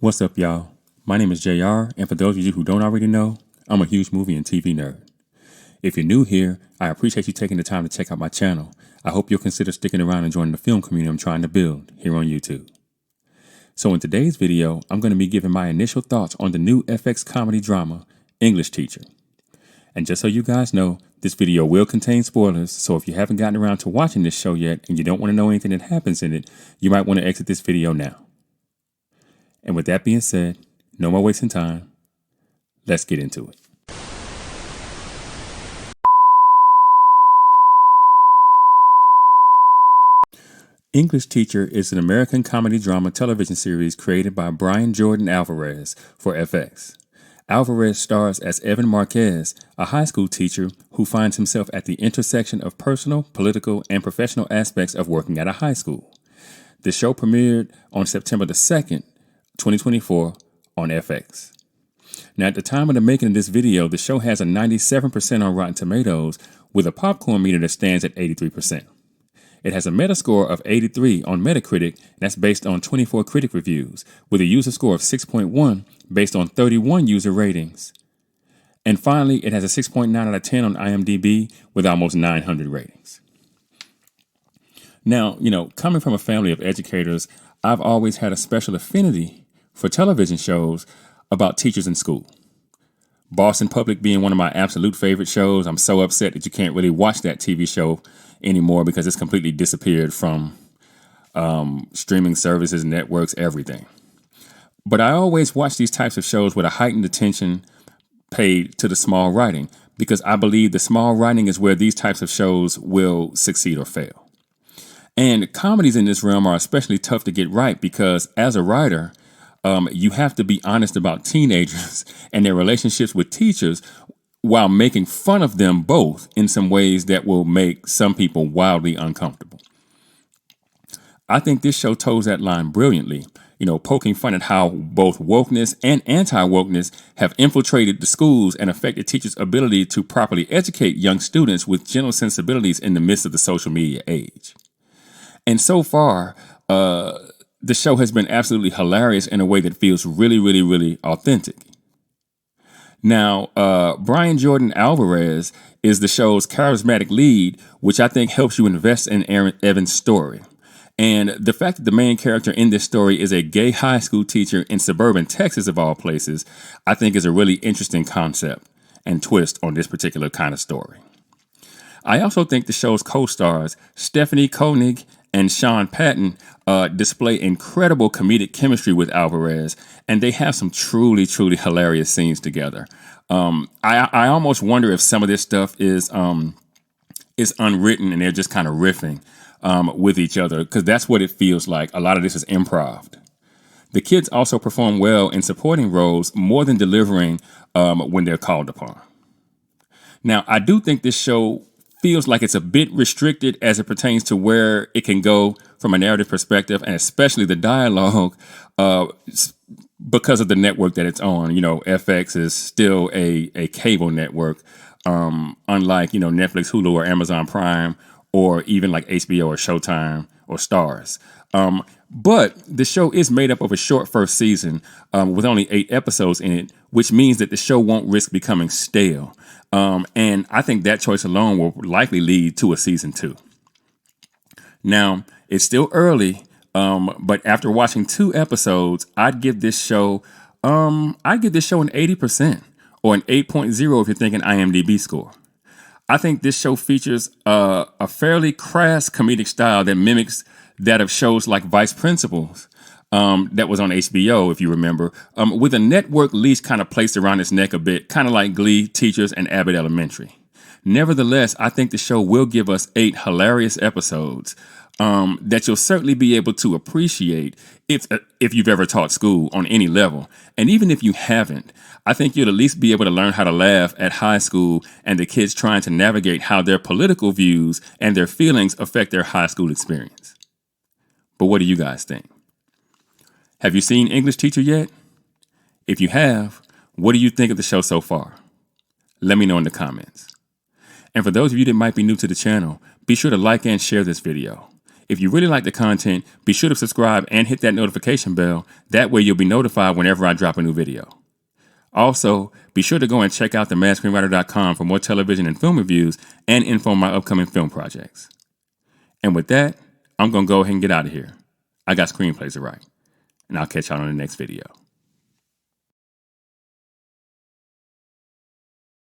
What's up, y'all? My name is JR, and for those of you who don't already know, I'm a huge movie and TV nerd. If you're new here, I appreciate you taking the time to check out my channel. I hope you'll consider sticking around and joining the film community I'm trying to build here on YouTube. So in today's video, I'm going to be giving my initial thoughts on the new FX comedy drama, English Teacher. And just so you guys know, this video will contain spoilers, so if you haven't gotten around to watching this show yet and you don't want to know anything that happens in it, you might want to exit this video now. And with that being said, no more wasting time. Let's get into it. English Teacher is an American comedy drama television series created by Brian Jordan Alvarez for FX. Alvarez stars as Evan Marquez, a high school teacher who finds himself at the intersection of personal, political, and professional aspects of working at a high school. The show premiered on September the 2nd, 2024 on FX. Now, at the time of the making of this video, the show has a 97% on Rotten Tomatoes with a popcorn meter that stands at 83%. It has a Metascore of 83 on Metacritic, and that's based on 24 critic reviews, with a user score of 6.1 based on 31 user ratings. And finally, it has a 6.9 out of 10 on IMDb with almost 900 ratings. Now, coming from a family of educators, I've always had a special affinity for television shows about teachers in school. Boston Public being one of my absolute favorite shows. I'm so upset that you can't really watch that TV show anymore because it's completely disappeared from streaming services, networks, everything. But I always watch these types of shows with a heightened attention paid to the small writing because I believe the small writing is where these types of shows will succeed or fail. And comedies in this realm are especially tough to get right because as a writer, you have to be honest about teenagers and their relationships with teachers while making fun of them both in some ways that will make some people wildly uncomfortable. I think this show toes that line brilliantly, poking fun at how both wokeness and anti-wokeness have infiltrated the schools and affected teachers' ability to properly educate young students with general sensibilities in the midst of the social media age. And so far, the show has been absolutely hilarious in a way that feels really, really, really authentic. Now, Brian Jordan Alvarez is the show's charismatic lead, which I think helps you invest in Evan's story. And the fact that the main character in this story is a gay high school teacher in suburban Texas, of all places, I think is a really interesting concept and twist on this particular kind of story. I also think the show's co-stars, Stephanie Koenig and Sean Patton, display incredible comedic chemistry with Alvarez, and they have some truly, truly hilarious scenes together. I almost wonder if some of this stuff is unwritten and they're just kind of riffing with each other, because that's what it feels like. A lot of this is improv. The kids also perform well in supporting roles more than delivering when they're called upon. Now, I do think this show feels like it's a bit restricted as it pertains to where it can go from a narrative perspective, and especially the dialogue, because of the network that it's on. FX is still a cable network, unlike, Netflix, Hulu, or Amazon Prime, or even like HBO or Showtime or Starz. But the show is made up of a short first season with only 8 episodes in it, which means that the show won't risk becoming stale. And I think that choice alone will likely lead to a season 2. Now, it's still early, but after watching 2 episodes, I'd give this show an 80% or an 8.0 if you're thinking IMDb score. I think this show features a fairly crass comedic style that mimics that of shows like Vice Principals, that was on HBO, if you remember, with a network leash kind of placed around its neck a bit, kind of like Glee, Teachers, and Abbott Elementary. Nevertheless, I think the show will give us 8 hilarious episodes that you'll certainly be able to appreciate if you've ever taught school on any level. And even if you haven't, I think you'll at least be able to learn how to laugh at high school and the kids trying to navigate how their political views and their feelings affect their high school experience. But what do you guys think? Have you seen English Teacher yet? If you have, what do you think of the show so far? Let me know in the comments. And for those of you that might be new to the channel, be sure to like and share this video. If you really like the content, be sure to subscribe and hit that notification bell. That way you'll be notified whenever I drop a new video. Also, be sure to go and check out themadscreenwriter.com for more television and film reviews and info on my upcoming film projects. And with that, I'm going to go ahead and get out of here. I got screenplays to write, and I'll catch y'all on the next video.